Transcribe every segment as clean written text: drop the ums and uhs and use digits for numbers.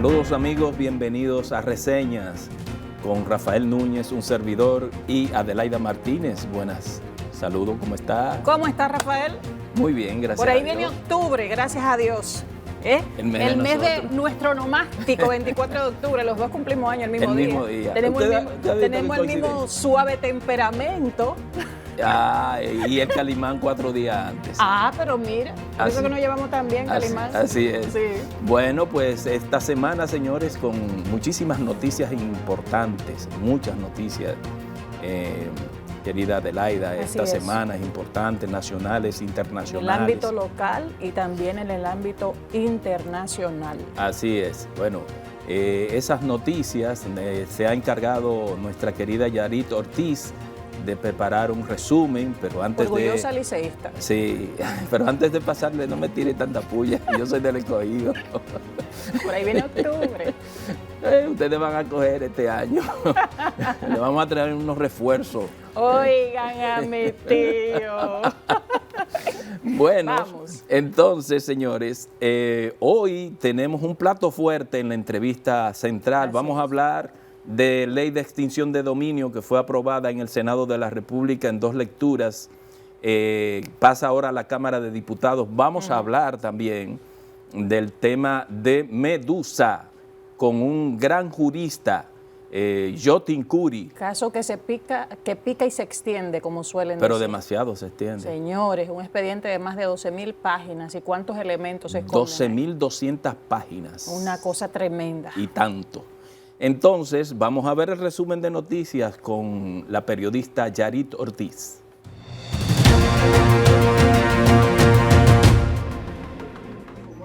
Saludos amigos, bienvenidos a Reseñas con Rafael Núñez, un servidor, y Adelaida Martínez. Buenas, saludos, ¿cómo está? ¿Cómo está, Rafael? Muy bien, gracias. Por ahí viene octubre, gracias a Dios. El mes de nuestro nomástico, 24 de octubre, los dos cumplimos años el mismo día. Tenemos el mismo suave temperamento. Y el Calimán 4 días antes. Pero mira, por eso que nos llevamos tan bien, Calimán. Así es. Sí. Bueno, pues esta semana, señores, con muchísimas noticias importantes, muchas noticias, querida Adelaida, esta semana es importante, nacionales, internacionales. En el ámbito local y también en el ámbito internacional. Así es. Bueno, esas noticias se ha encargado nuestra querida Yarit Ortiz de preparar un resumen, pero antes orgullosa liceísta. Sí, pero antes de pasarle, no me tire tanta puya, yo soy del Escogido. Por ahí viene octubre. Ustedes van a coger este año. Le vamos a traer unos refuerzos. Oigan a mi tío. Bueno, vamos. Entonces, señores, hoy tenemos un plato fuerte en la entrevista central. Así vamos a hablar de ley de extinción de dominio que fue aprobada en el Senado de la República en 2 lecturas, pasa ahora a la Cámara de Diputados. Vamos a hablar también del tema de Medusa con un gran jurista, Jotin Curi. Caso que pica y se extiende, como suelen decir. Pero demasiado se extiende. Señores, un expediente de más de 12.000 páginas. ¿Y cuántos elementos se esconden? 12.200 páginas. Una cosa tremenda. Y tanto. Entonces, vamos a ver el resumen de noticias con la periodista Yarit Ortiz.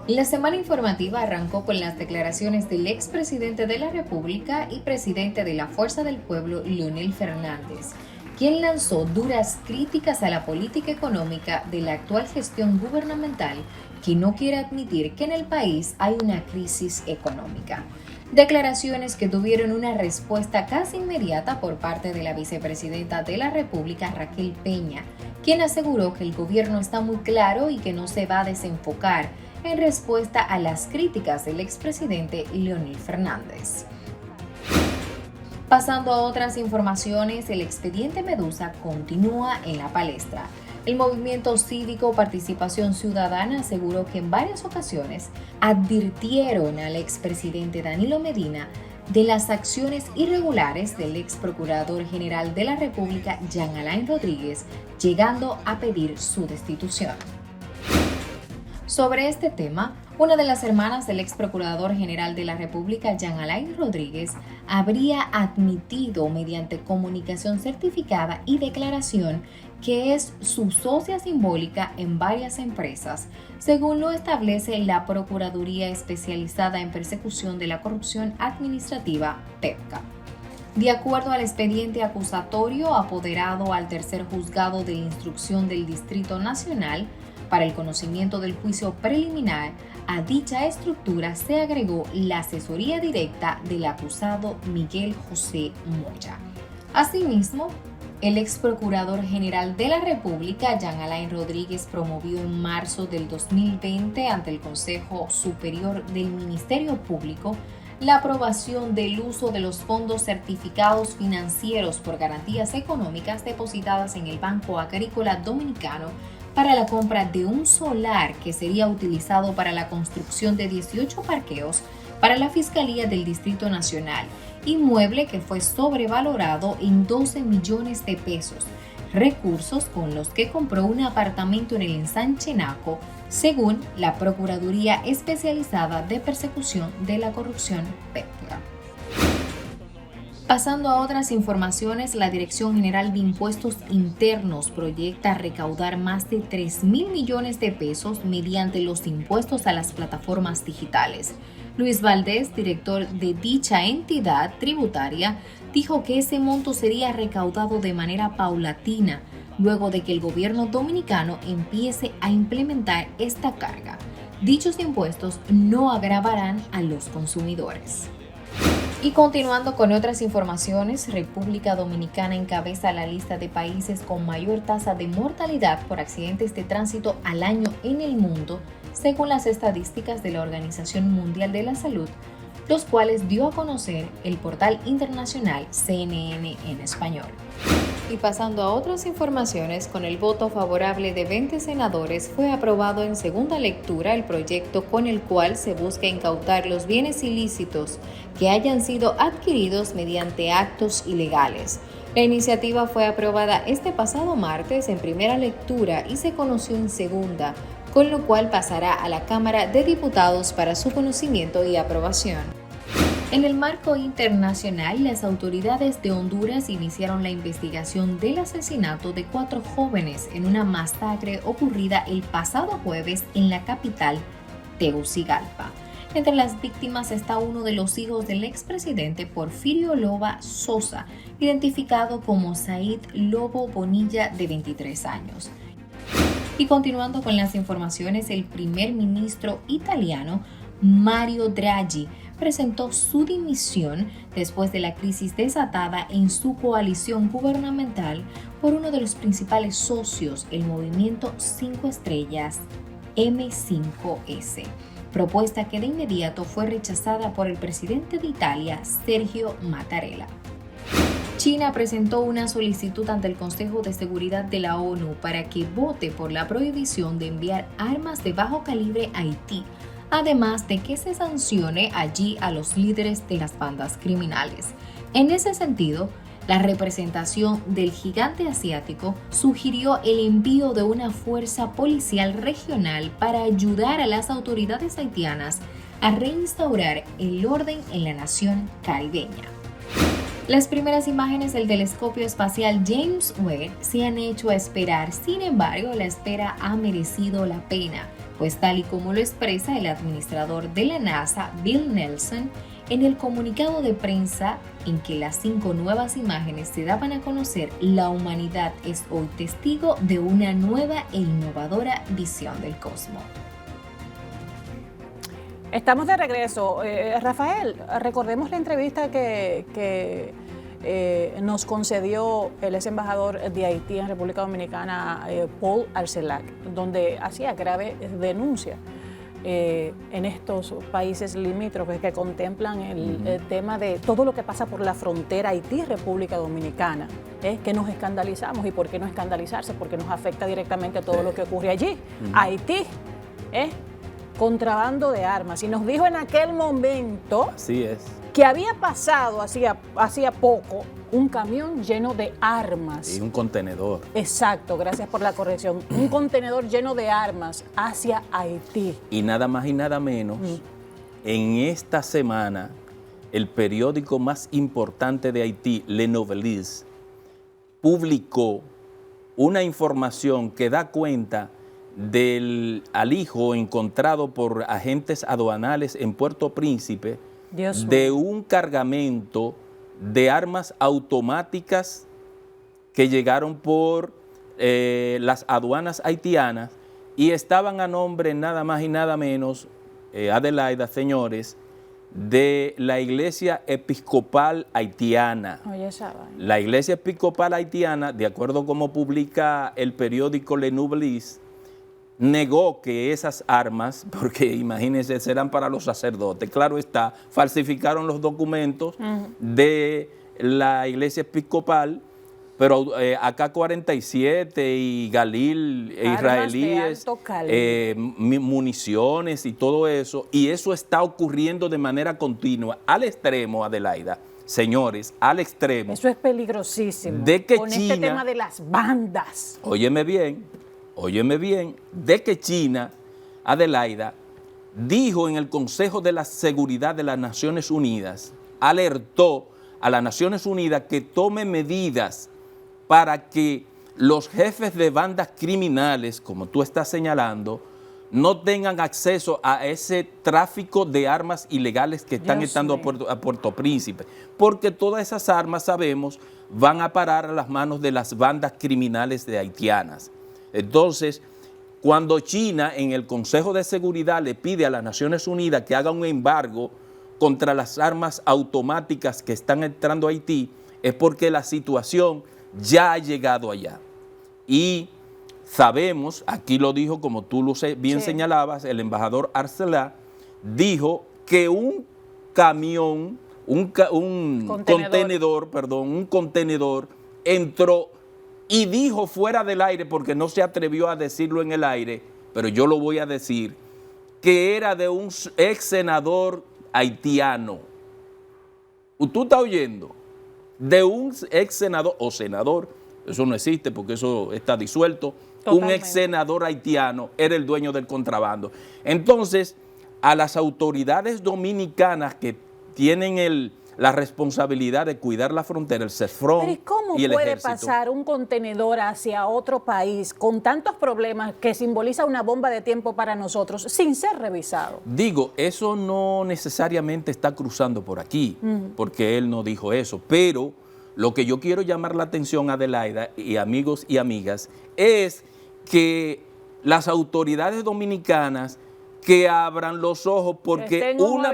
La semana informativa arrancó con las declaraciones del expresidente de la República y presidente de la Fuerza del Pueblo, Leonel Fernández, quien lanzó duras críticas a la política económica de la actual gestión gubernamental, que no quiere admitir que en el país hay una crisis económica. Declaraciones que tuvieron una respuesta casi inmediata por parte de la vicepresidenta de la República, Raquel Peña, quien aseguró que el gobierno está muy claro y que no se va a desenfocar en respuesta a las críticas del expresidente Leonel Fernández. Pasando a otras informaciones, el expediente Medusa continúa en la palestra. El movimiento cívico Participación Ciudadana aseguró que en varias ocasiones advirtieron al expresidente Danilo Medina de las acciones irregulares del ex procurador general de la República, Jean Alain Rodríguez, llegando a pedir su destitución. Sobre este tema, una de las hermanas del ex procurador general de la República, Jean Alain Rodríguez, habría admitido mediante comunicación certificada y declaración que es su socia simbólica en varias empresas, según lo establece la Procuraduría Especializada en Persecución de la Corrupción Administrativa, PEPCA. De acuerdo al expediente acusatorio apoderado al tercer juzgado de instrucción del Distrito Nacional, para el conocimiento del juicio preliminar, a dicha estructura se agregó la asesoría directa del acusado Miguel José Moya. Asimismo, el ex procurador general de la República, Jean Alain Rodríguez, promovió en marzo del 2020 ante el Consejo Superior del Ministerio Público la aprobación del uso de los fondos certificados financieros por garantías económicas depositadas en el Banco Agrícola Dominicano para la compra de un solar que sería utilizado para la construcción de 18 parqueos para la Fiscalía del Distrito Nacional, inmueble que fue sobrevalorado en 12 millones de pesos, recursos con los que compró un apartamento en el ensanche Naco, según la Procuraduría Especializada de Persecución de la Corrupción, PEPCA. Pasando a otras informaciones, la Dirección General de Impuestos Internos proyecta recaudar más de 3.000 millones de pesos mediante los impuestos a las plataformas digitales. Luis Valdés, director de dicha entidad tributaria, dijo que ese monto sería recaudado de manera paulatina, luego de que el gobierno dominicano empiece a implementar esta carga. Dichos impuestos no agravarán a los consumidores. Y continuando con otras informaciones, República Dominicana encabeza la lista de países con mayor tasa de mortalidad por accidentes de tránsito al año en el mundo, según las estadísticas de la Organización Mundial de la Salud, los cuales dio a conocer el portal internacional CNN en español. Y pasando a otras informaciones, con el voto favorable de 20 senadores fue aprobado en segunda lectura el proyecto con el cual se busca incautar los bienes ilícitos que hayan sido adquiridos mediante actos ilegales. La iniciativa fue aprobada este pasado martes en primera lectura y se conoció en segunda, con lo cual pasará a la Cámara de Diputados para su conocimiento y aprobación. En el marco internacional, las autoridades de Honduras iniciaron la investigación del asesinato de 4 jóvenes en una masacre ocurrida el pasado jueves en la capital, Tegucigalpa. Entre las víctimas está uno de los hijos del expresidente Porfirio Loba Sosa, identificado como Said Lobo Bonilla, de 23 años. Y continuando con las informaciones, el primer ministro italiano Mario Draghi presentó su dimisión después de la crisis desatada en su coalición gubernamental por uno de los principales socios, el movimiento 5 estrellas M5S, propuesta que de inmediato fue rechazada por el presidente de Italia, Sergio Mattarella. China presentó una solicitud ante el Consejo de Seguridad de la ONU para que vote por la prohibición de enviar armas de bajo calibre a Haití, además de que se sancione allí a los líderes de las bandas criminales. En ese sentido, la representación del gigante asiático sugirió el envío de una fuerza policial regional para ayudar a las autoridades haitianas a reinstaurar el orden en la nación caribeña. Las primeras imágenes del telescopio espacial James Webb se han hecho esperar, sin embargo, la espera ha merecido la pena, pues tal y como lo expresa el administrador de la NASA, Bill Nelson, en el comunicado de prensa en que las 5 nuevas imágenes se daban a conocer, la humanidad es hoy testigo de una nueva e innovadora visión del cosmos. Estamos de regreso. Rafael, recordemos la entrevista que nos concedió el ex embajador de Haití en República Dominicana, Paul Arcelac, donde hacía grave denuncia en estos países limítrofes que contemplan el tema de todo lo que pasa por la frontera Haití-República Dominicana, que nos escandalizamos. ¿Y por qué no escandalizarse? Porque nos afecta directamente todo lo que ocurre allí. Haití, contrabando de armas. Y nos dijo en aquel momento, así es, que había pasado hacía poco un camión lleno de armas. Y un contenedor. Exacto, gracias por la corrección. Un contenedor lleno de armas hacia Haití. Y nada más y nada menos, en esta semana, el periódico más importante de Haití, Le Noveliste, publicó una información que da cuenta del alijo encontrado por agentes aduanales en Puerto Príncipe de un cargamento de armas automáticas que llegaron por las aduanas haitianas y estaban a nombre nada más y nada menos, Adelaida, señores, de la Iglesia Episcopal Haitiana. Oye, la Iglesia Episcopal Haitiana, de acuerdo como publica el periódico Le Noveliste, negó que esas armas, porque imagínense, serán para los sacerdotes. Claro está, falsificaron los documentos de la Iglesia Episcopal, pero AK-47 y Galil israelíes, municiones y todo eso, y eso está ocurriendo de manera continua, al extremo, Adelaida, señores, al extremo. Eso es peligrosísimo, de que con China, este tema de las bandas. Óyeme bien, de que China, Adelaida, dijo en el Consejo de la Seguridad de las Naciones Unidas, alertó a las Naciones Unidas que tome medidas para que los jefes de bandas criminales, como tú estás señalando, no tengan acceso a ese tráfico de armas ilegales que están entrando a Puerto Príncipe, porque todas esas armas, sabemos, van a parar a las manos de las bandas criminales de haitianas. Entonces, cuando China en el Consejo de Seguridad le pide a las Naciones Unidas que haga un embargo contra las armas automáticas que están entrando a Haití, es porque la situación ya ha llegado allá. Y sabemos, aquí lo dijo, como tú lo bien señalabas, el embajador Arcelac dijo que un camión, un contenedor entró y dijo fuera del aire, porque no se atrevió a decirlo en el aire, pero yo lo voy a decir, que era de un ex senador haitiano. ¿Tú estás oyendo? De un ex senador o senador, eso no existe porque eso está disuelto. Totalmente. Un ex senador haitiano era el dueño del contrabando. Entonces, a las autoridades dominicanas que tienen la responsabilidad de cuidar la frontera, el CESFRON y el ejército. ¿Cómo puede pasar un contenedor hacia otro país con tantos problemas que simboliza una bomba de tiempo para nosotros sin ser revisado? Digo, eso no necesariamente está cruzando por aquí, porque él no dijo eso, pero lo que yo quiero llamar la atención, Adelaida, y amigos y amigas, es que las autoridades dominicanas que abran los ojos, porque una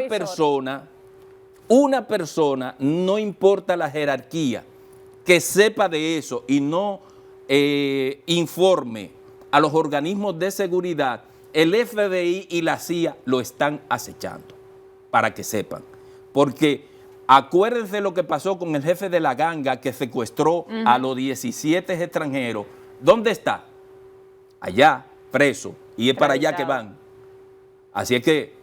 persona, no importa la jerarquía, que sepa de eso y no informe a los organismos de seguridad, el FBI y la CIA lo están acechando, para que sepan. Porque acuérdense lo que pasó con el jefe de la ganga que secuestró a los 17 extranjeros. ¿Dónde está? Allá, preso, y es para allá que van. Así es que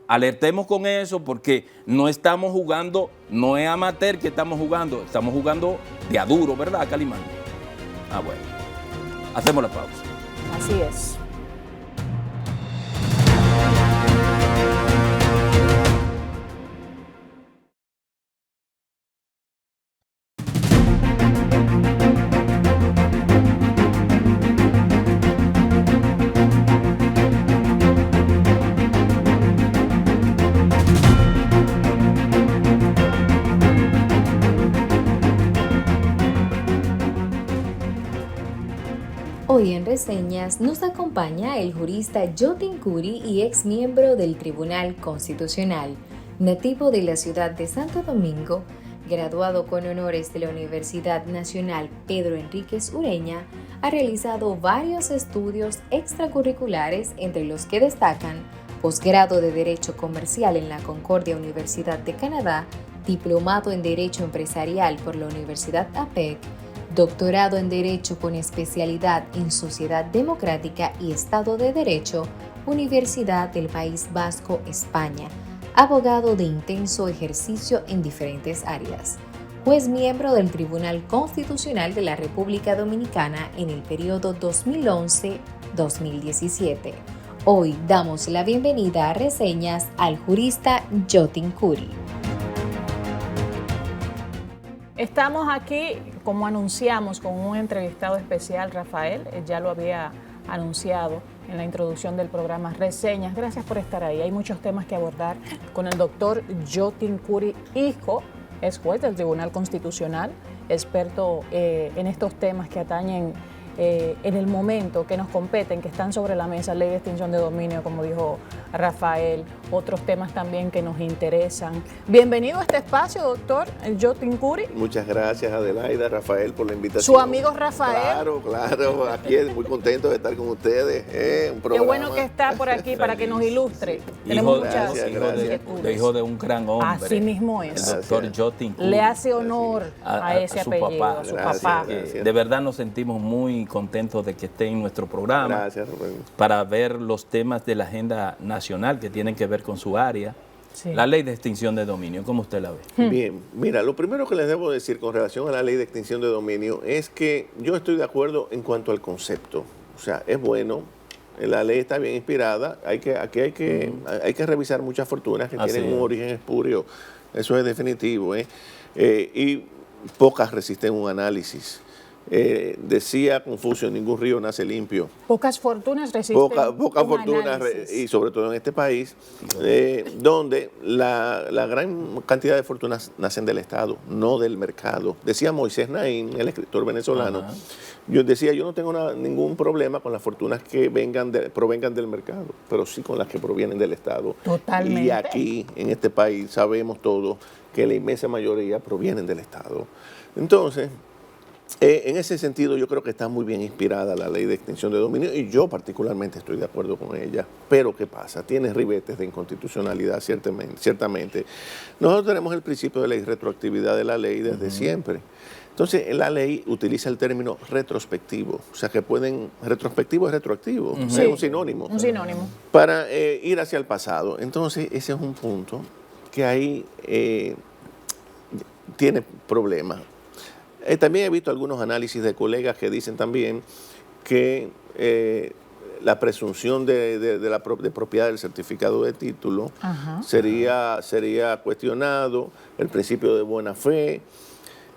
alertemos con eso, porque no estamos jugando, no es amateur que estamos jugando de a duro, ¿verdad, Calimán? Bueno, hacemos la pausa. Así es. Hoy en Reseñas nos acompaña el jurista Jotin Curi y ex miembro del Tribunal Constitucional, nativo de la ciudad de Santo Domingo, graduado con honores de la Universidad Nacional Pedro Enríquez Ureña. Ha realizado varios estudios extracurriculares, entre los que destacan posgrado de Derecho Comercial en la Concordia Universidad de Canadá, diplomado en Derecho Empresarial por la Universidad APEC, doctorado en Derecho con especialidad en Sociedad Democrática y Estado de Derecho, Universidad del País Vasco, España, abogado de intenso ejercicio en diferentes áreas. Juez miembro del Tribunal Constitucional de la República Dominicana en el periodo 2011-2017. Hoy damos la bienvenida a Reseñas al jurista Jotin Curi. Estamos aquí, como anunciamos, con un entrevistado especial, Rafael, ya lo había anunciado en la introducción del programa Reseñas. Gracias por estar ahí. Hay muchos temas que abordar con el doctor Jotin Curi, hijo, es juez del Tribunal Constitucional, experto en estos temas que atañen en el momento, que nos competen, que están sobre la mesa, ley de extinción de dominio, como dijo Rafael, otros temas también que nos interesan. Bienvenido a este espacio, doctor Jotin Curi. Muchas gracias, Adelaida, Rafael, por la invitación. Su amigo Rafael. Claro, aquí es muy contento de estar con ustedes. Qué bueno que está por aquí para que nos ilustre. Tenemos muchas hijo de un gran hombre. Así mismo es. El doctor Jotin Curi. Le hace honor a ese apellido, a su papá. De verdad nos sentimos muy contentos de que esté en nuestro programa. Gracias, Rubén. Para ver los temas de la agenda nacional que tienen que ver con su área. Sí. La ley de extinción de dominio, ¿cómo usted la ve? Bien, mira, lo primero que les debo decir con relación a la ley de extinción de dominio es que yo estoy de acuerdo en cuanto al concepto. O sea, es bueno, la ley está bien inspirada, hay que revisar muchas fortunas que tienen un origen espurio, eso es definitivo, y pocas resisten un análisis. Decía Confucio, ningún río nace limpio. Pocas fortunas resisten pocas fortunas, y sobre todo en este país, donde la gran cantidad de fortunas nacen del Estado, no del mercado. Decía Moisés Naín, el escritor venezolano, yo no tengo ningún problema con las fortunas que provengan del mercado, pero sí con las que provienen del Estado. Totalmente. Y aquí, en este país, sabemos todos que la inmensa mayoría provienen del Estado. Entonces, En ese sentido, yo creo que está muy bien inspirada la ley de extinción de dominio y yo particularmente estoy de acuerdo con ella. Pero ¿qué pasa? Tiene ribetes de inconstitucionalidad, ciertamente. Nosotros tenemos el principio de la irretroactividad de la ley desde siempre. Entonces, la ley utiliza el término retrospectivo, o sea que retrospectivo es retroactivo, es un sinónimo. Un sinónimo. Para ir hacia el pasado. Entonces, ese es un punto que ahí tiene problemas. También he visto algunos análisis de colegas que dicen también que la presunción de propiedad del certificado de título sería cuestionado, el principio de buena fe,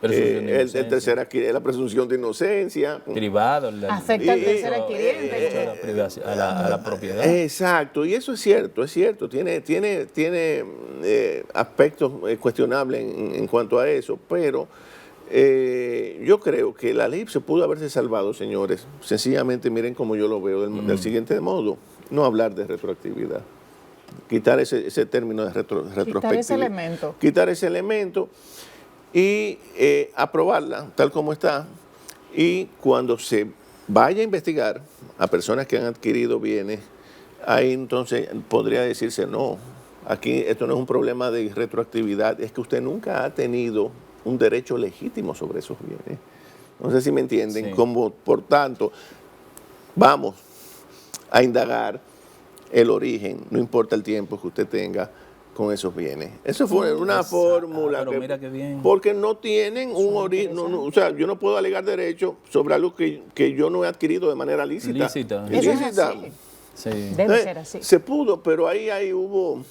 la presunción de inocencia. Privado. Afecta al tercer adquiriente. A la propiedad. Exacto, y eso es cierto. Tiene aspectos cuestionables en cuanto a eso, pero yo creo que la ley se pudo haberse salvado, señores. Sencillamente, miren cómo yo lo veo del siguiente modo. No hablar de retroactividad. Quitar ese término de retrospectividad. Quitar ese elemento y aprobarla tal como está. Y cuando se vaya a investigar a personas que han adquirido bienes, ahí entonces podría decirse, no, aquí esto no es un problema de retroactividad, es que usted nunca ha tenido un derecho legítimo sobre esos bienes. No sé si me entienden. Sí. Como, por tanto, vamos a indagar el origen, no importa el tiempo que usted tenga con esos bienes. Eso fue una fórmula mira qué bien. Porque no tienen un origen, o sea, yo no puedo alegar derecho sobre algo que yo no he adquirido de manera lícita. Ilícita. Sí. Debe ser así. Se pudo, pero ahí hubo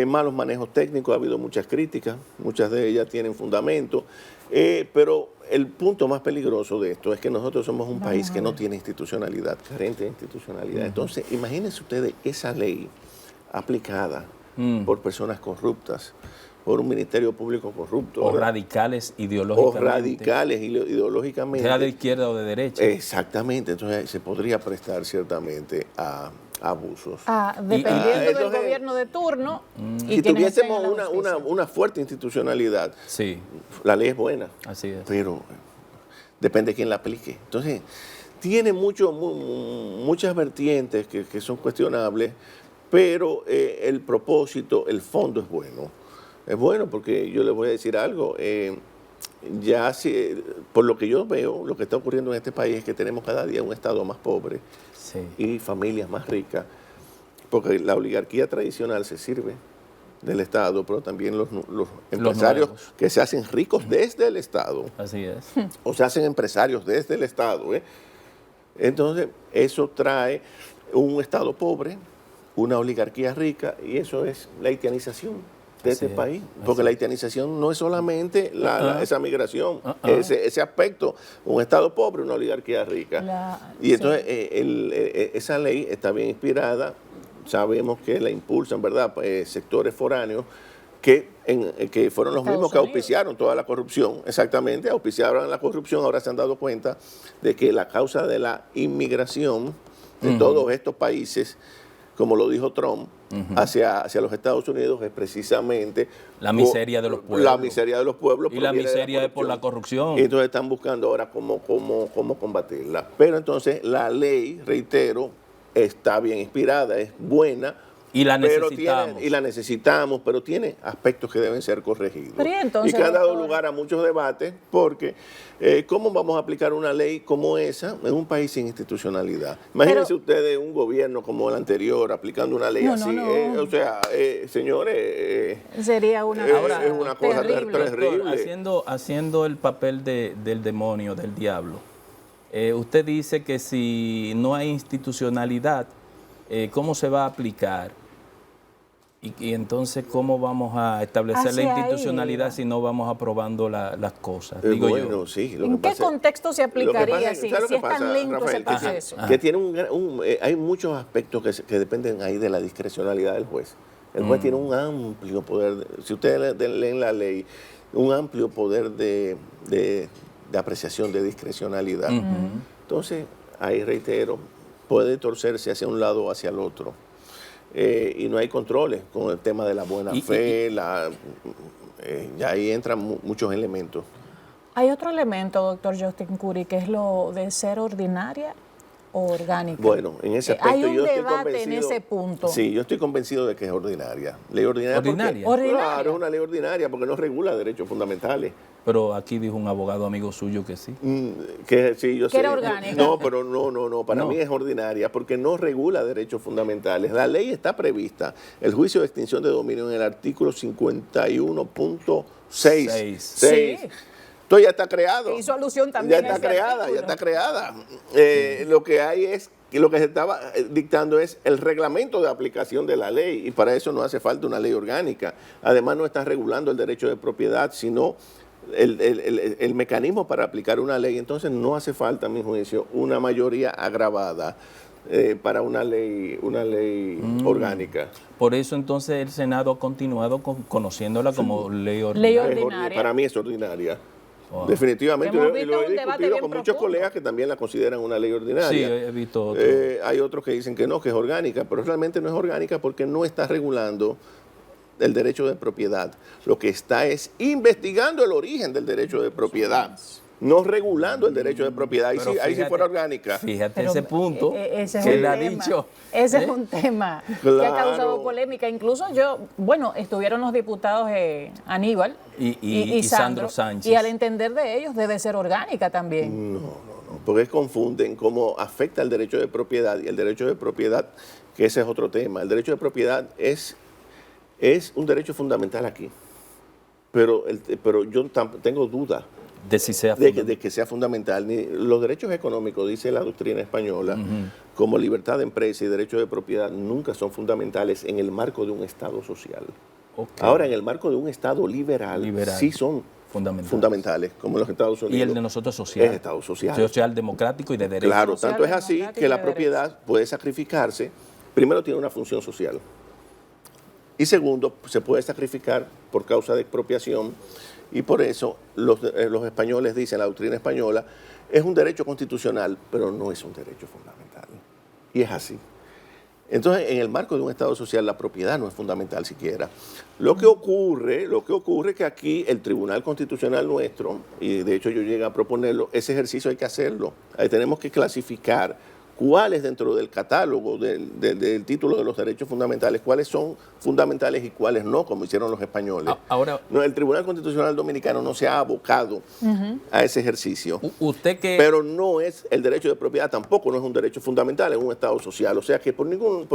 malos manejos técnicos, ha habido muchas críticas, muchas de ellas tienen fundamento, pero el punto más peligroso de esto es que nosotros somos un país que no tiene institucionalidad, carente de institucionalidad. Entonces, imagínense ustedes esa ley aplicada por personas corruptas, por un ministerio público corrupto. O radicales ideológicamente. O radicales ideológicamente. Sea de izquierda o de derecha. Exactamente, entonces se podría prestar ciertamente a abusos. Dependiendo del gobierno de turno. Si tuviésemos una fuerte institucionalidad, sí, la ley es buena. Así es. Pero depende de quién la aplique. Entonces, tiene muchas vertientes que son cuestionables, pero el propósito, el fondo es bueno. Es bueno porque yo les voy a decir algo. Por lo que yo veo, lo que está ocurriendo en este país es que tenemos cada día un Estado más pobre y familias más ricas, porque la oligarquía tradicional se sirve del Estado, pero también los empresarios que se hacen ricos desde el Estado. Así es. O se hacen empresarios desde el Estado. Entonces, eso trae un Estado pobre, una oligarquía rica, y eso es la haitianización de este país, porque la haitianización no es solamente esa migración, ese aspecto, un Estado pobre, una oligarquía rica. Y entonces esa ley está bien inspirada, sabemos que la impulsan, ¿verdad?, sectores foráneos que fueron los mismos que auspiciaron toda la corrupción, exactamente, auspiciaron la corrupción, ahora se han dado cuenta de que la causa de la inmigración de todos estos países, como lo dijo Trump, hacia los Estados Unidos es precisamente la miseria de los pueblos. La miseria de los pueblos. Y la miseria es por la corrupción. Y entonces están buscando ahora cómo combatirla. Pero entonces la ley, reitero, está bien inspirada, es buena. Y la necesitamos. Pero tiene aspectos que deben ser corregidos. Entonces, y que han dado lugar a muchos debates, porque ¿cómo vamos a aplicar una ley como esa en un país sin institucionalidad? Imagínense ustedes un gobierno como el anterior aplicando una ley así. O sea, señores, sería es una cosa terrible. Doctor, haciendo el papel del demonio, del diablo, usted dice que si no hay institucionalidad, ¿cómo se va a aplicar? Y entonces, ¿cómo vamos a establecer la institucionalidad si no vamos aprobando las cosas? Digo yo. Sí, ¿En qué contexto se aplicaría si es tan lento ese proceso? Que hay muchos aspectos que dependen ahí de la discrecionalidad del juez. El juez tiene un amplio poder, si ustedes leen la ley, un amplio poder de apreciación, de discrecionalidad. Entonces, ahí reitero, puede torcerse hacia un lado o hacia el otro. Y no hay controles con el tema de la buena fe, y ahí entran muchos elementos. Hay otro elemento, doctor Justin Curi, que es lo de ser ordinaria o orgánica. Bueno, en ese aspecto hay un yo debate estoy convencido, en ese punto. Sí, yo estoy convencido de que es ordinaria. Ley ordinaria. ¿Ordinaria? Porque, claro, es una ley ordinaria porque no regula derechos fundamentales. Pero aquí dijo un abogado amigo suyo que sí. Que sí, yo sé. Que era orgánica. No, pero no. Para mí es ordinaria porque no regula derechos fundamentales. La ley está prevista. El juicio de extinción de dominio en el artículo 51.6. Sí. Esto ya está creado. Hizo alusión también. Ya está creada. Lo que hay es que lo que se estaba dictando es el reglamento de aplicación de la ley y para eso no hace falta una ley orgánica. Además no está regulando el derecho de propiedad, sino el mecanismo para aplicar una ley. Entonces no hace falta, a mi juicio, una mayoría agravada para una ley orgánica. Por eso entonces el Senado ha continuado conociéndola como ley ordinaria. Ley ordinaria. Para mí es ordinaria. Wow. Definitivamente, Hemos lo he discutido con muchos colegas que también la consideran una ley ordinaria. Sí, he visto otro. Hay otros que dicen que no, que es orgánica, pero realmente no es orgánica porque no está regulando el derecho de propiedad. Lo que está es investigando el origen del derecho de propiedad, no regulando el derecho de propiedad. Ahí sí fuera orgánica. Fíjate Pero ese punto ese es que un él ha tema. dicho. Ese es un tema Claro. que ha causado polémica. Incluso estuvieron los diputados Aníbal y Sandro Sánchez. Y al entender de ellos debe ser orgánica también. No, porque confunden cómo afecta el derecho de propiedad y el derecho de propiedad, que ese es otro tema. El derecho de propiedad es un derecho fundamental aquí, pero yo tengo duda de si sea de que sea fundamental. Los derechos económicos, dice la doctrina española, como libertad de empresa y derecho de propiedad, nunca son fundamentales en el marco de un Estado social. Okay. Ahora, en el marco de un Estado liberal sí son fundamentales, como en los Estados Unidos. Y el de nosotros social. Es Estado social. Social, democrático y de derecho. Claro, tanto es así que la propiedad puede sacrificarse. Primero, tiene una función social. Y segundo, se puede sacrificar por causa de expropiación. Y por eso los españoles dicen, la doctrina española, es un derecho constitucional, pero no es un derecho fundamental. Y es así. Entonces, en el marco de un Estado social, la propiedad no es fundamental siquiera. Lo que ocurre es que aquí el Tribunal Constitucional nuestro, y de hecho yo llegué a proponerlo, ese ejercicio hay que hacerlo. Ahí tenemos que clasificar cuáles dentro del catálogo del título de los derechos fundamentales, cuáles son fundamentales y cuáles no, como hicieron los españoles. Ahora, el Tribunal Constitucional Dominicano no se ha abocado a ese ejercicio. Pero no es el derecho de propiedad, tampoco no es un derecho fundamental en un Estado social. O sea que por ningún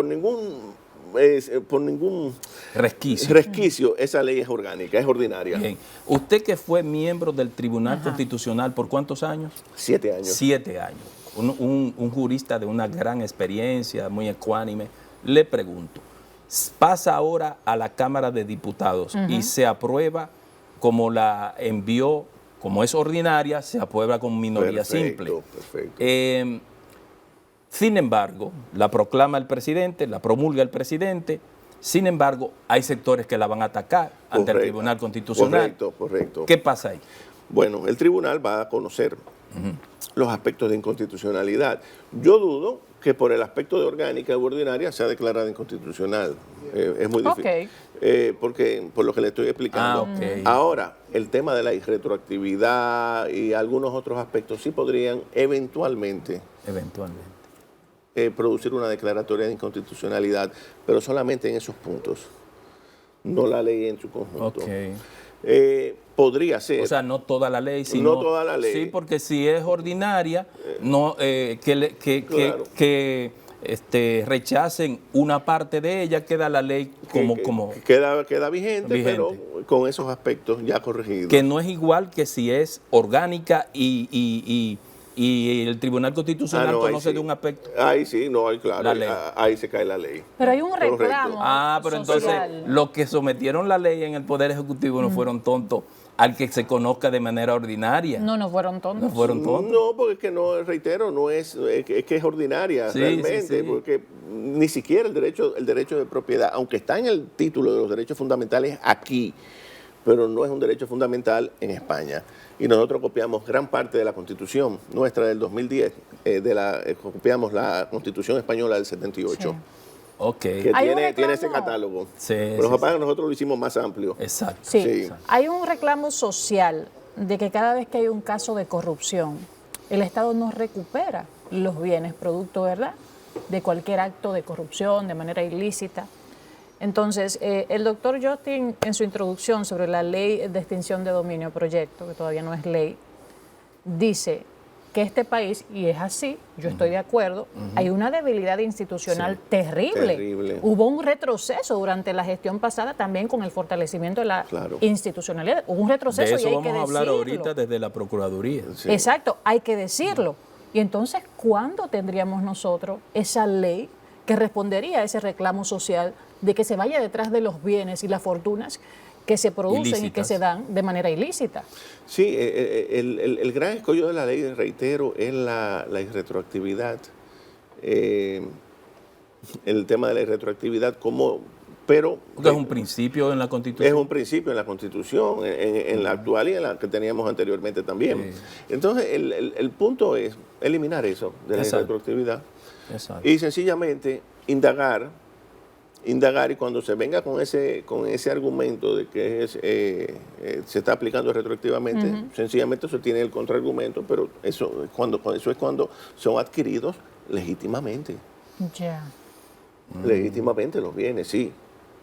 resquicio esa ley es orgánica, es ordinaria. Bien. Usted que fue miembro del Tribunal Constitucional, ¿por cuántos años? 7 años. 7 años. Un jurista de una gran experiencia, muy ecuánime. Le pregunto, pasa ahora a la Cámara de Diputados y se aprueba como la envió, como es ordinaria, se aprueba con minoría simple. Perfecto. Sin embargo, la proclama el presidente, la promulga el presidente. Sin embargo, hay sectores que la van a atacar ante el Tribunal Constitucional. Correcto. ¿Qué pasa ahí? Bueno, el tribunal va a conocer los aspectos de inconstitucionalidad. Yo dudo que por el aspecto de orgánica u ordinaria sea declarada inconstitucional. Es muy difícil. Porque por lo que le estoy explicando. Ahora, el tema de la irretroactividad y algunos otros aspectos sí podrían eventualmente producir una declaratoria de inconstitucionalidad, pero solamente en esos puntos, no la ley en su conjunto. Podría ser. O sea, no toda la ley, sino... No toda la ley. Sí, porque si es ordinaria, rechacen una parte de ella, queda la ley como queda vigente, pero con esos aspectos ya corregidos. Que no es igual que si es orgánica y el Tribunal Constitucional conoce de un aspecto. Ahí sí, claro, ahí se cae la ley. Pero hay un reclamo. Pero entonces los que sometieron la ley en el Poder Ejecutivo no fueron tontos al que se conozca de manera ordinaria. No fueron tontos. No, porque es que no, reitero, no es que es ordinaria realmente, porque ni siquiera el derecho de propiedad, aunque está en el título de los derechos fundamentales aquí, pero no es un derecho fundamental en España. Y nosotros copiamos gran parte de la Constitución nuestra del 2010, copiamos la Constitución española del 78. Sí. Que tiene ese catálogo. Pero nosotros lo hicimos más amplio. Exacto. Sí. Hay un reclamo social de que cada vez que hay un caso de corrupción, el Estado no recupera los bienes producto, ¿verdad?, de cualquier acto de corrupción de manera ilícita. Entonces, el doctor Justin, en su introducción sobre la ley de extinción de dominio, proyecto, que todavía no es ley, dice que este país, y es así, yo estoy de acuerdo, hay una debilidad institucional terrible. Hubo un retroceso durante la gestión pasada también con el fortalecimiento de la institucionalidad. Hubo un retroceso de eso y hay que decirlo. Vamos a hablar ahorita desde la Procuraduría. Sí. Exacto, hay que decirlo. Y entonces, ¿cuándo tendríamos nosotros esa ley que respondería a ese reclamo social de que se vaya detrás de los bienes y las fortunas que se producen ilícitas y que se dan de manera ilícita? Sí, el gran escollo de la ley, reitero, es la irretroactividad. El tema de la irretroactividad, pero es un principio en la Constitución. Es un principio en la Constitución, en la actual y en la que teníamos anteriormente también. Sí. Entonces, el punto es eliminar eso de la irretroactividad. Exacto. Y sencillamente indagar, y cuando se venga con ese argumento de que se está aplicando retroactivamente, sencillamente eso tiene el contraargumento, pero eso es cuando son adquiridos legítimamente. Ya. Legítimamente los bienes, sí.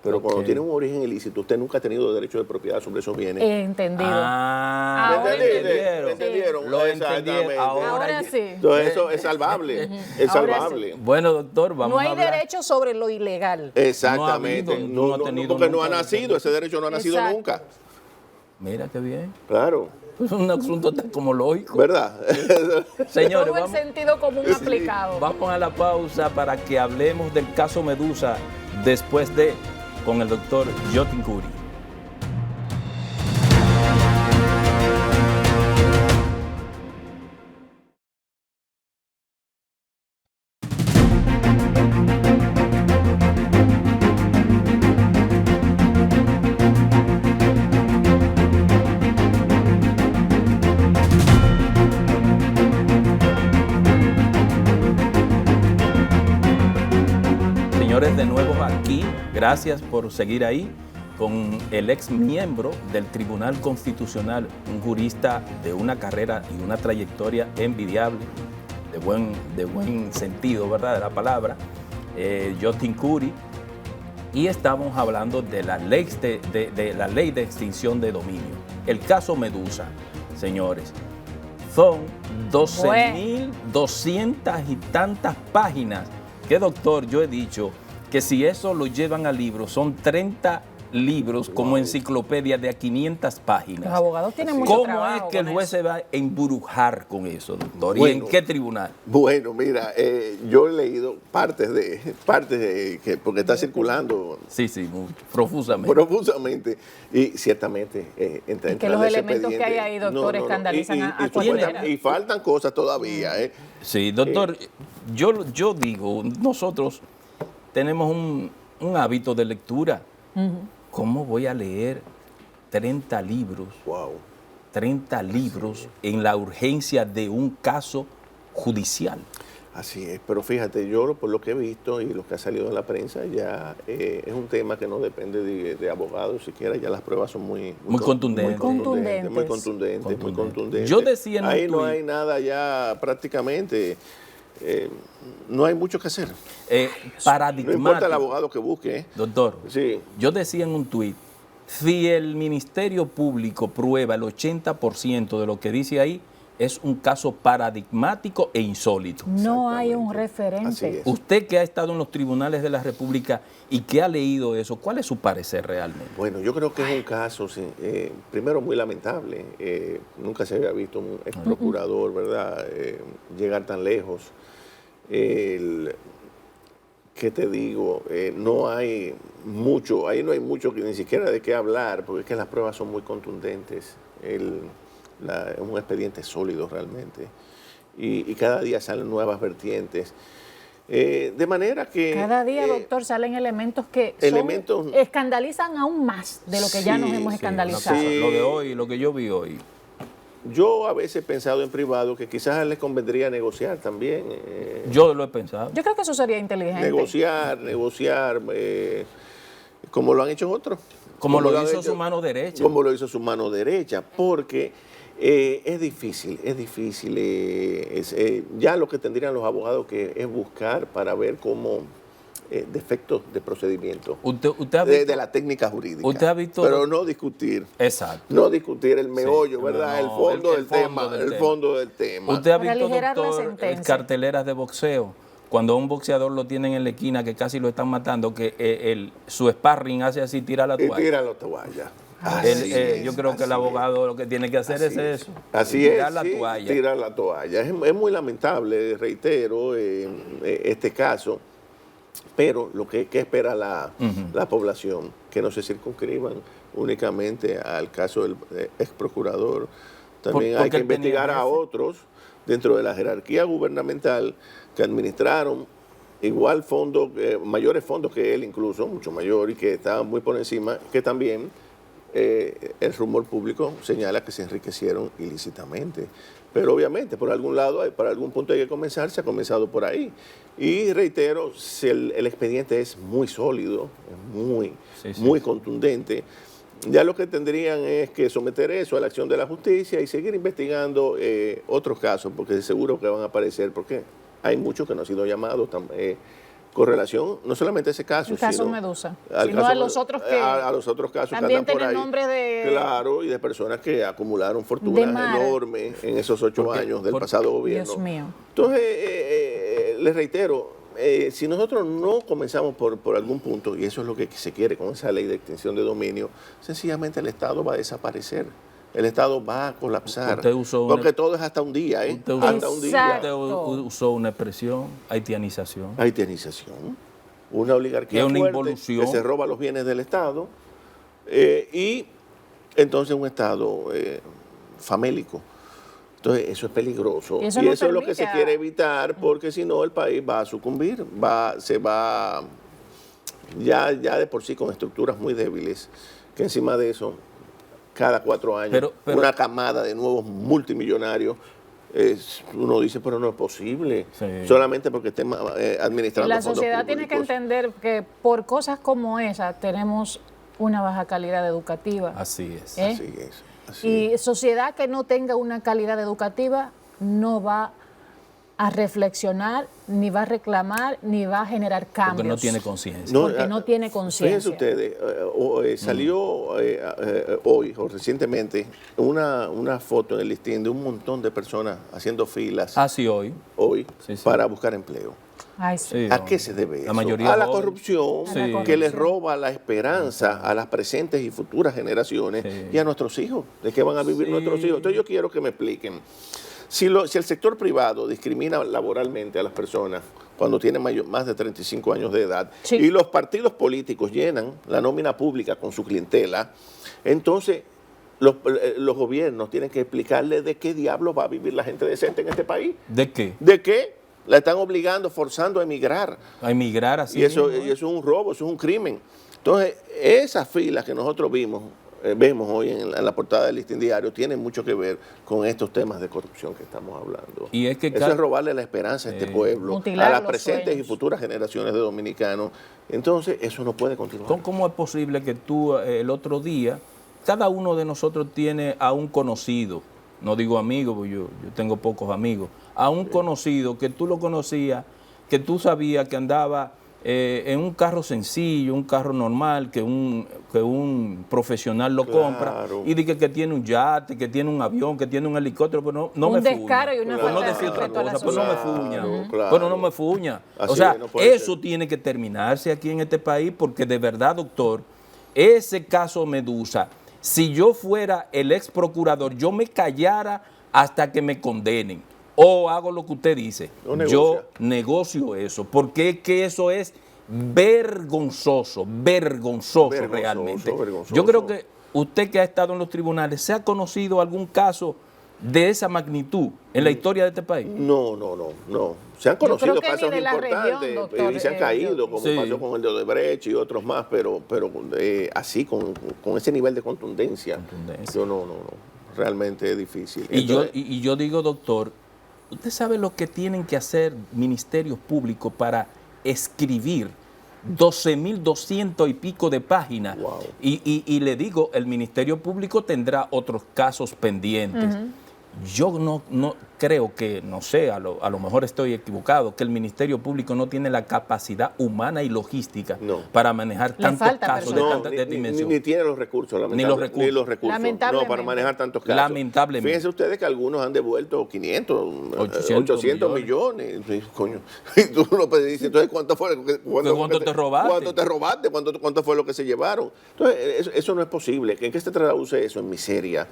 Pero cuando tiene un origen ilícito, usted nunca ha tenido derecho de propiedad sobre esos bienes. Entendido. ¿Me entendieron? Lo entendieron. Ahora sí. Entonces eso es salvable. Es salvable. Sí. Bueno, doctor, vamos a hablar. No hay derecho sobre lo ilegal. Exactamente. Porque no ha nacido, ese derecho no ha nacido nunca. Mira qué bien. Claro. Es un asunto tan como lógico. ¿Verdad? Señores, todo el sentido común aplicado. Vamos a la pausa para que hablemos del caso Medusa después con el doctor Justin Curry. De nuevo aquí, gracias por seguir ahí con el ex miembro del Tribunal Constitucional, un jurista de una carrera y una trayectoria envidiable, de buen sentido, ¿verdad?, de la palabra, Justin Curry, y estamos hablando de la ley de extinción de dominio. El caso Medusa, señores, son 12.200 y tantas páginas que, doctor, yo he dicho que si eso lo llevan a libros, son 30 libros como enciclopedia de a 500 páginas. Los abogados tienen mucho trabajo. ¿Cómo es que el juez se va a embrujar con eso, doctor? ¿Y en qué tribunal? Bueno, mira, yo he leído partes de porque está circulando. Sí, profusamente. Profusamente. Y ciertamente y que los elementos que hay ahí, doctor, escandalizan a cualquiera. Y faltan cosas todavía. Sí, doctor, yo digo, nosotros tenemos un hábito de lectura. ¿Cómo voy a leer 30 libros? Wow. 30 libros en la urgencia de un caso judicial. Así es, pero fíjate, yo por lo que he visto y lo que ha salido en la prensa, ya es un tema que no depende de abogados siquiera, ya las pruebas son muy contundentes. Muy contundentes. Yo decía en ahí no hay nada ya prácticamente. No hay mucho que hacer. Paradigmático. No importa el abogado que busque. Doctor, sí. Yo decía en un tuit, si el Ministerio Público prueba el 80% de lo que dice ahí, es un caso paradigmático e insólito. No hay un referente. Usted que ha estado en los tribunales de la República y que ha leído eso, ¿cuál es su parecer realmente? Bueno, yo creo que es un caso, primero, muy lamentable. Nunca se había visto un ex procurador, ¿verdad?, llegar tan lejos. ¿Qué te digo? No hay mucho, ahí no hay mucho ni siquiera de qué hablar, porque es que las pruebas son muy contundentes. Es un expediente sólido realmente. Y cada día salen nuevas vertientes. De manera que... Cada día, doctor, salen elementos que escandalizan aún más de lo que ya nos hemos escandalizado. Lo de hoy, lo que yo vi hoy. Yo a veces he pensado en privado que quizás les convendría negociar también. Yo lo he pensado. Yo creo que eso sería inteligente. Negociar, como lo han hecho otros. Como lo hizo su mano derecha. Como lo hizo su mano derecha, porque Es difícil. Ya lo que tendrían los abogados que es buscar para ver cómo defectos de procedimiento de la técnica jurídica. ¿Usted ha visto? Pero no discutir. Exacto. No discutir el meollo, sí, ¿verdad? No, el fondo del tema. El fondo del tema. ¿Usted ha visto, doctor, carteleras de boxeo? Cuando a un boxeador lo tienen en la esquina que casi lo están matando, que su sparring hace así, tira la toalla. Y tira la toalla. Yo creo que el abogado lo que tiene que hacer es eso. Así es, tirar la toalla. Tirar la toalla. Es muy lamentable, reitero, este caso, pero lo que espera la población, que no se circunscriban únicamente al caso del ex procurador. También hay que investigar a otros dentro de la jerarquía gubernamental que administraron igual fondos, mayores fondos que él incluso, mucho mayor, y que estaban muy por encima, que también el rumor público señala que se enriquecieron ilícitamente. Pero obviamente, por algún lado, para algún punto hay que comenzar, se ha comenzado por ahí. Y reitero, si el expediente es muy sólido, es muy contundente, ya lo que tendrían es que someter eso a la acción de la justicia y seguir investigando otros casos, porque seguro que van a aparecer, porque hay muchos que no han sido llamados con relación, no solamente a ese caso, el caso sino Medusa, sino a los otros que a los otros casos también que andan por ahí. Nombre de... Claro, y de personas que acumularon fortunas enormes en esos 8 años del pasado gobierno. Dios mío. Entonces, les reitero, si nosotros no comenzamos por algún punto, y eso es lo que se quiere con esa ley de extinción de dominio, sencillamente el Estado va a desaparecer. El Estado va a colapsar, porque todo es hasta un día, hasta un día. Usted usó una expresión, haitianización. Haitianización, una oligarquía una fuerte involución que se roba los bienes del Estado, y entonces un Estado famélico. Entonces eso es peligroso, y eso es lo que se quiere evitar, porque si no el país va a sucumbir, ya de por sí con estructuras muy débiles, que encima de eso cada 4 años, una camada de nuevos multimillonarios, uno dice, pero no es posible, solamente porque estén administrando la sociedad tiene que entender que por cosas como esas tenemos una baja calidad educativa. Así es. Y sociedad que no tenga una calidad educativa no va a reflexionar, ni va a reclamar, ni va a generar cambios. Porque no tiene conciencia. Porque no tiene conciencia. Fíjense ustedes, salió hoy o recientemente una foto en el listín de un montón de personas haciendo filas. Hoy. Para buscar empleo. Ay, sí. ¿A qué se debe eso? La mayoría a la corrupción, que les roba la esperanza a las presentes y futuras generaciones y a nuestros hijos, de qué van a vivir nuestros hijos. Entonces yo quiero que me expliquen. Si el sector privado discrimina laboralmente a las personas cuando tienen más de 35 años de edad y los partidos políticos llenan la nómina pública con su clientela, entonces los gobiernos tienen que explicarle de qué diablos va a vivir la gente decente en este país. ¿De qué? ¿De qué? La están obligando, forzando a emigrar. A emigrar así. Y eso es un robo, eso es un crimen. Entonces, esas filas que nosotros vemos hoy en la portada del Listín Diario tienen mucho que ver con estos temas de corrupción que estamos hablando. Y es que eso es robarle la esperanza a este pueblo, a las presentes y futuras generaciones de dominicanos. Entonces, eso no puede continuar. ¿Cómo es posible que tú el otro día, cada uno de nosotros tiene a un conocido, no digo amigo, porque yo tengo pocos amigos, a un conocido que tú lo conocías, que tú sabías que andaba en un carro sencillo, un carro normal, que un profesional lo compra, y dice que tiene un yate, que tiene un avión, que tiene un helicóptero, pero no me fuña. Un descaro y una falta de respeto a la sociedad. Pero no me fuña. O sea, eso tiene que terminarse aquí en este país, porque de verdad, doctor, ese caso Medusa, si yo fuera el ex procurador, yo me callara hasta que me condenen. O hago lo que usted dice. Yo negocio eso, porque es que eso es vergonzoso realmente. Yo creo que usted que ha estado en los tribunales, ¿se ha conocido algún caso de esa magnitud en la historia de este país? No. Se han conocido casos importantes y se han caído, como pasó con el de Odebrecht y otros más, pero así, con ese nivel de contundencia. Yo no. Realmente es difícil. Y yo digo, doctor, ¿usted sabe lo que tienen que hacer ministerios públicos para escribir 12.200 y pico de páginas. Wow. Y le digo, el Ministerio Público tendrá otros casos pendientes. Yo no creo que, no sé, a lo mejor estoy equivocado, que el Ministerio Público no tiene la capacidad humana y logística para manejar tantos casos de tanta dimensión. Ni tiene los recursos, lamentablemente. Ni los recursos. No, para manejar tantos casos. Lamentablemente. Fíjense ustedes que algunos han devuelto 500, 800 millones. Coño. Y tú lo dices, entonces, ¿cuánto fue? ¿Cuánto te robaste? ¿Cuánto te robaste? ¿Cuánto fue lo que se llevaron? Entonces, eso no es posible. ¿En qué se traduce eso? En miseria,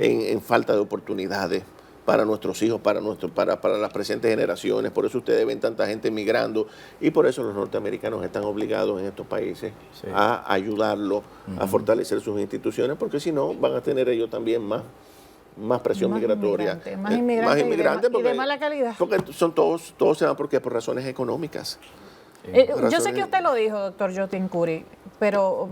en falta de oportunidades para nuestros hijos, para las presentes generaciones. Por eso ustedes ven tanta gente emigrando y por eso los norteamericanos están obligados en estos países a ayudarlos, a fortalecer sus instituciones, porque si no van a tener ellos también más presión migratoria. Más inmigrantes porque, y de mala calidad. Porque son todos se van por razones económicas. Yo sé que usted lo dijo, doctor Jotin Curi, pero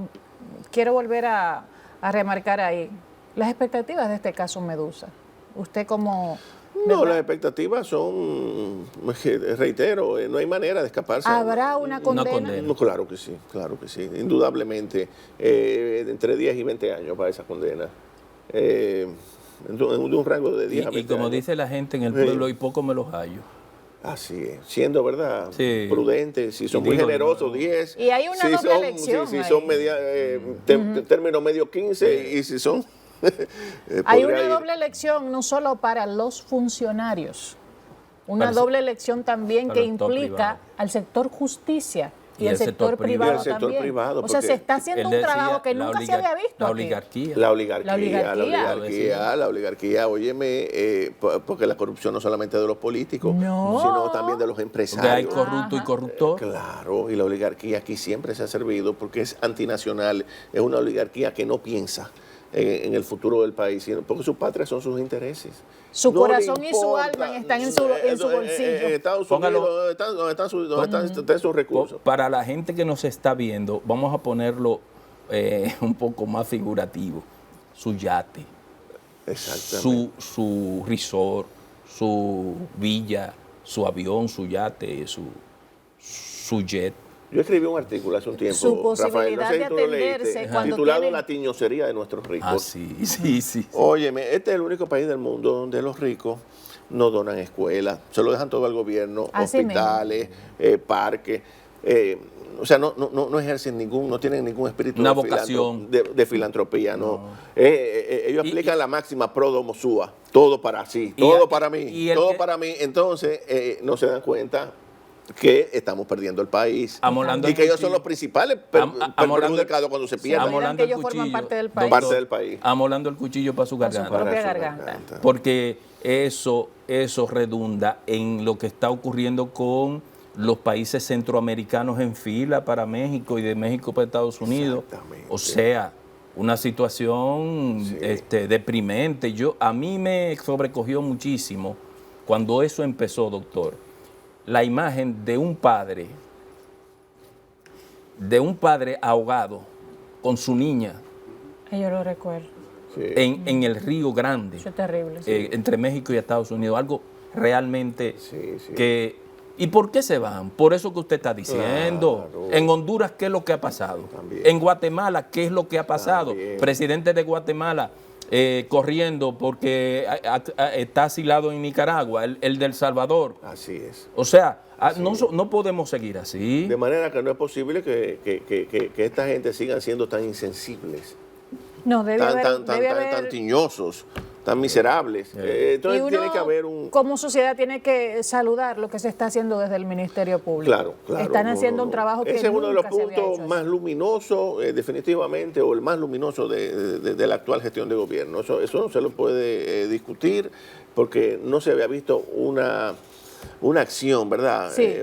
quiero volver a remarcar ahí las expectativas de este caso Medusa. Usted como... No, las expectativas son, reitero, no hay manera de escaparse. ¿Habrá una condena? No, claro que sí, indudablemente, entre 10 y 20 años para esa condena. De un rango de 10 a 20 Y como años. Dice la gente en el pueblo, y poco me los hallo. Así es, siendo verdad, sí, prudentes, si son muy generosos, 10. Y hay una doble elección. Si son término medio 15, y si son... Hay una doble elección no solo para los funcionarios, una doble elección también que implica al sector justicia y el sector privado también. O sea, se está haciendo un trabajo que nunca se había visto. La oligarquía, óyeme, porque la corrupción no solamente de los políticos, sino también de los empresarios. Porque hay corrupto y corruptor. Claro, y la oligarquía aquí siempre se ha servido porque es antinacional, es una oligarquía que no piensa en el futuro del país, porque su patria son sus intereses. Su corazón y su alma están en su bolsillo. Estados Unidos, están sus recursos. Para la gente que nos está viendo, vamos a ponerlo un poco más figurativo. Su yate, su resort, su villa, su avión, su yate, su jet. Yo escribí un artículo hace un tiempo, su posibilidad Rafael, no sé de atenderse cuando titulado tienen... La tiñosería de nuestros ricos. Ah, sí. Óyeme, este es el único país del mundo donde los ricos no donan escuelas, se lo dejan todo al gobierno, hospitales, parques. O sea, no ejercen no tienen ningún espíritu de filantropía. No. Ellos aplican la máxima pro domo sua, todo para sí, todo para mí, todo para mí. Entonces, no se dan cuenta que estamos perdiendo el país y que ellos son los principales perjudicados cuando se pierden. Que ellos forman parte del país. Parte del país. Amolando el cuchillo para su garganta. Para su propia garganta. Porque eso redunda en lo que está ocurriendo con los países centroamericanos en fila para México y de México para Estados Unidos. O sea, una situación deprimente. A mí me sobrecogió muchísimo cuando eso empezó, doctor. La imagen de un padre ahogado con su niña. Yo lo recuerdo. En el Río Grande. Eso es terrible. Entre México y Estados Unidos. Algo realmente que... ¿Y por qué se van? Por eso que usted está diciendo. Claro. En Honduras, ¿qué es lo que ha pasado? También. En Guatemala, ¿qué es lo que ha pasado? También. Presidente de Guatemala corriendo porque está asilado en Nicaragua, el de El Salvador. Así es. O sea, no podemos seguir así. De manera que no es posible que esta gente sigan siendo tan insensibles. No, tan tiñosos, tan miserables. Entonces uno, tiene que haber como sociedad tiene que saludar lo que se está haciendo desde el Ministerio Público. Claro. Están haciendo un trabajo que ese es uno de los puntos más luminosos, definitivamente, o el más luminoso de la actual gestión de gobierno. Eso no se lo puede discutir, porque no se había visto una acción, ¿verdad? Sí.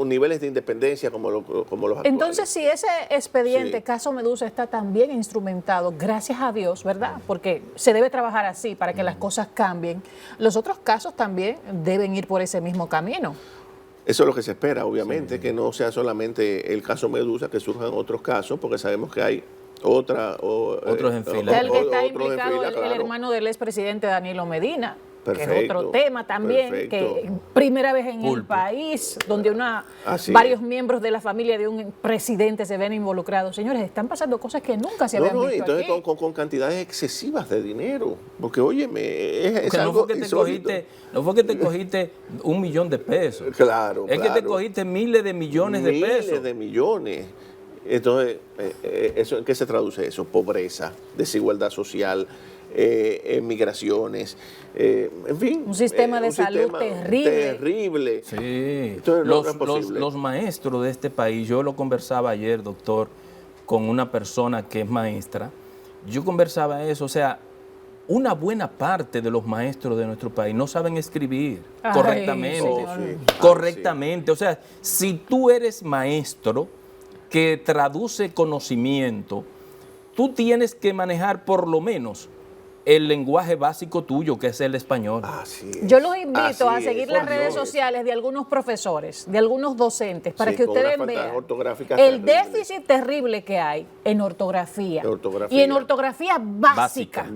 Niveles de independencia como los actuales. Entonces, si ese expediente, caso Medusa, está tan bien instrumentado, gracias a Dios, ¿verdad? Porque se debe trabajar así para que las cosas cambien. Los otros casos también deben ir por ese mismo camino. Eso es lo que se espera, obviamente, que no sea solamente el caso Medusa, que surjan otros casos, porque sabemos que hay otros en fila. El que está implicado, el hermano del expresidente Danilo Medina. Perfecto, que es otro tema también, que primera vez en el país, donde varios miembros de la familia de un presidente se ven involucrados. Señores, están pasando cosas que nunca se habían visto entonces aquí. Con cantidades excesivas de dinero, porque óyeme, es algo no fue que te cogiste 1 millón de pesos. Claro, Es que te cogiste miles de millones de pesos. Miles de millones. Entonces, ¿en qué se traduce eso? Pobreza, desigualdad social, migraciones, en fin. Un sistema de salud terrible. Sí. Entonces, los maestros de este país, yo lo conversaba ayer, doctor, con una persona que es maestra. Yo conversaba eso, o sea, una buena parte de los maestros de nuestro país no saben escribir correctamente. Correctamente. O sea, si tú eres maestro que traduce conocimiento, tú tienes que manejar por lo menos el lenguaje básico tuyo, que es el español. Yo los invito a seguir las redes sociales de algunos profesores, de algunos docentes, para que ustedes vean el déficit terrible que hay en ortografía. Y en ortografía básica.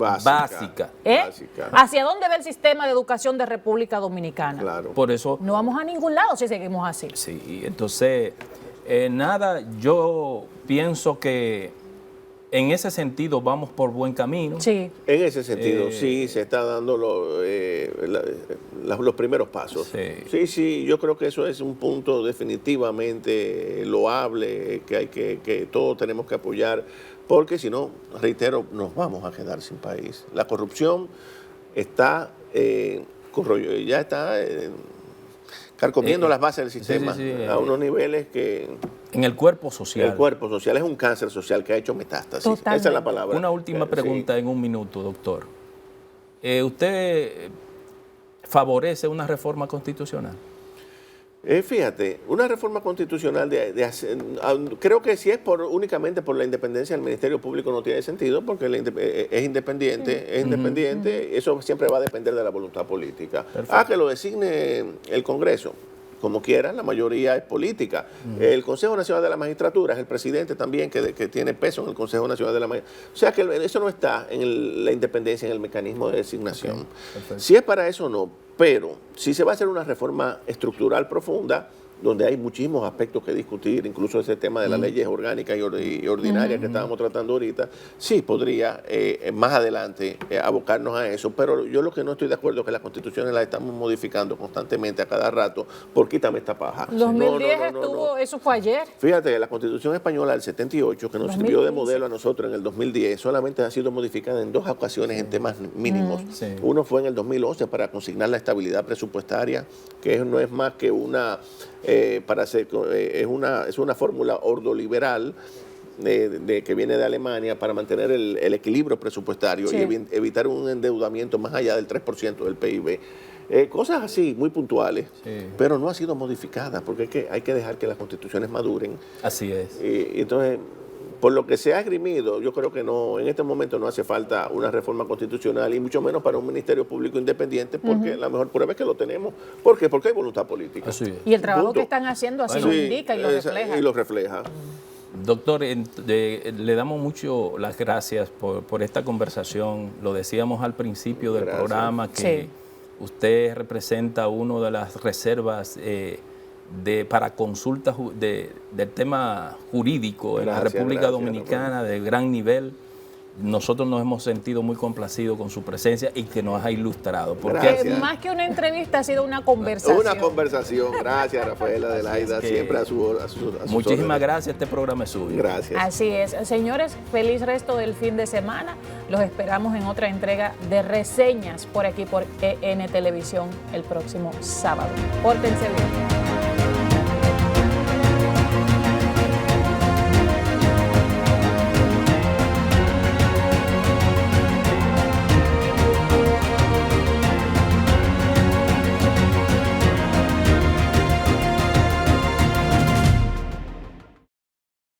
¿Hacia dónde va el sistema de educación de República Dominicana? Claro. Por eso no vamos a ningún lado si seguimos así. Sí, entonces, yo pienso que en ese sentido vamos por buen camino. Sí. En ese sentido, sí, se está dando los primeros pasos. Sí, yo creo que eso es un punto definitivamente loable, que todos tenemos que apoyar, porque si no, reitero, nos vamos a quedar sin país. La corrupción está, ya está carcomiendo las bases del sistema a unos niveles que... En el cuerpo social. El cuerpo social es un cáncer social que ha hecho metástasis. Totalmente. Esa es la palabra. Una última pregunta en un minuto, doctor. ¿Usted favorece una reforma constitucional? Fíjate, una reforma constitucional creo que si es únicamente por la independencia del Ministerio Público no tiene sentido, porque es independiente, eso siempre va a depender de la voluntad política. Que lo designe el Congreso, como quiera, la mayoría es política. El Consejo Nacional de la Magistratura es el presidente también que tiene peso en el Consejo Nacional de la Magistratura. O sea que eso no está en la independencia, en el mecanismo de designación. Si es para eso, no. Pero si se va a hacer una reforma estructural profunda, donde hay muchísimos aspectos que discutir, incluso ese tema de las leyes orgánicas y ordinarias que estábamos tratando ahorita, sí podría más adelante abocarnos a eso, pero yo lo que no estoy de acuerdo es que las constituciones las estamos modificando constantemente a cada rato, por quítame esta paja. 2010 eso fue ayer. Fíjate, la Constitución Española del 78, que nos sirvió de modelo a nosotros en el 2010, solamente ha sido modificada en 2 ocasiones en temas mínimos. Uno fue en el 2011 para consignar la estabilidad presupuestaria, que no es más que una... es una fórmula ordoliberal que viene de Alemania para mantener el equilibrio presupuestario y evitar un endeudamiento más allá del 3% del PIB. Cosas así, muy puntuales, pero no ha sido modificada, porque hay que dejar que las constituciones maduren. Así es. Y entonces, por lo que se ha esgrimido, yo creo que en este momento no hace falta una reforma constitucional, y mucho menos para un Ministerio Público independiente, porque la mejor prueba es que lo tenemos. ¿Por qué? Porque hay voluntad política. Así es. Y el trabajo que están haciendo así lo indica y lo refleja. Y lo refleja. Doctor, le damos mucho las gracias por esta conversación. Lo decíamos al principio del programa, que usted representa una de las reservas para consultas del tema jurídico en la República Dominicana de gran nivel. Nosotros nos hemos sentido muy complacidos con su presencia y que nos ha ilustrado. Porque más que una entrevista, ha sido una conversación. Una conversación. Gracias, Rafaela Adelaida, siempre a su muchísimas gracias, este programa es suyo. Gracias. Así es. Señores, feliz resto del fin de semana. Los esperamos en otra entrega de reseñas por aquí, por EN Televisión, el próximo sábado. Pórtense bien.